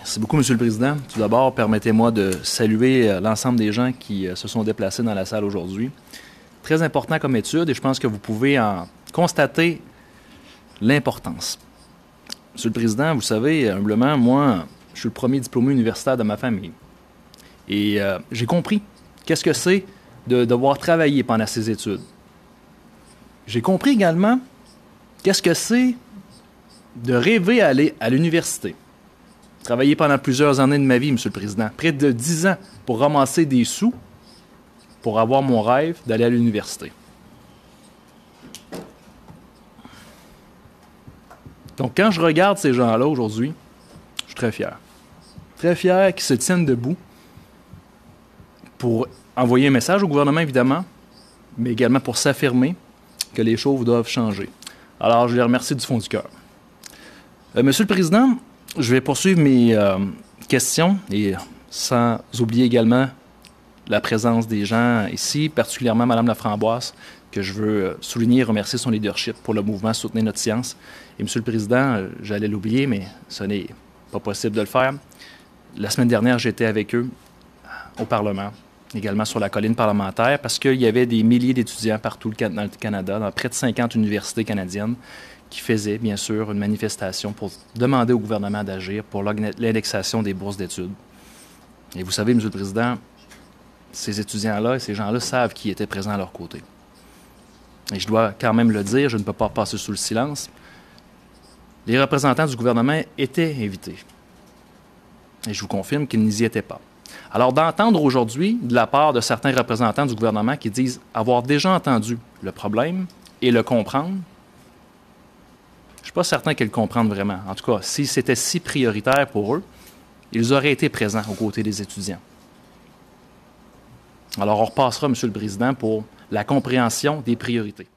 Merci beaucoup, Monsieur le Président. Tout d'abord, permettez-moi de saluer l'ensemble des gens qui se sont déplacés dans la salle aujourd'hui. Très important comme étude et je pense que vous pouvez en constater l'importance. Monsieur le Président, vous savez, humblement, moi, je suis le premier diplômé universitaire de ma famille. Et j'ai compris qu'est-ce que c'est de devoir travailler pendant ces études. J'ai compris également qu'est-ce que c'est de rêver à aller à l'université. Travailler pendant plusieurs années de ma vie, Monsieur le Président, près de 10 ans pour ramasser des sous pour avoir mon rêve d'aller à l'université. Donc, quand je regarde ces gens-là aujourd'hui, je suis très fier. Très fier qu'ils se tiennent debout pour envoyer un message au gouvernement, évidemment, mais également pour s'affirmer que les choses doivent changer. Alors, je les remercie du fond du cœur. Monsieur le Président, je vais poursuivre mes questions et sans oublier également la présence des gens ici, particulièrement Mme Laframboise, que je veux souligner et remercier son leadership pour le mouvement Soutenez notre science. Et Monsieur le Président, j'allais l'oublier, mais ce n'est pas possible de le faire. La semaine dernière, j'étais avec eux au Parlement, également sur la colline parlementaire, parce qu'il y avait des milliers d'étudiants partout dans le Canada, dans près de 50 universités canadiennes, qui faisaient, bien sûr, une manifestation pour demander au gouvernement d'agir pour l'indexation des bourses d'études. Et vous savez, Monsieur le Président, ces étudiants-là et ces gens-là savent qui était présent à leur côté. Et je dois quand même le dire, je ne peux pas passer sous le silence. Les représentants du gouvernement étaient invités. Et je vous confirme qu'ils n'y étaient pas. Alors, d'entendre aujourd'hui de la part de certains représentants du gouvernement qui disent avoir déjà entendu le problème et le comprendre, je ne suis pas certain qu'ils le comprennent vraiment. En tout cas, si c'était si prioritaire pour eux, ils auraient été présents aux côtés des étudiants. Alors, on repassera, Monsieur le Président, pour la compréhension des priorités.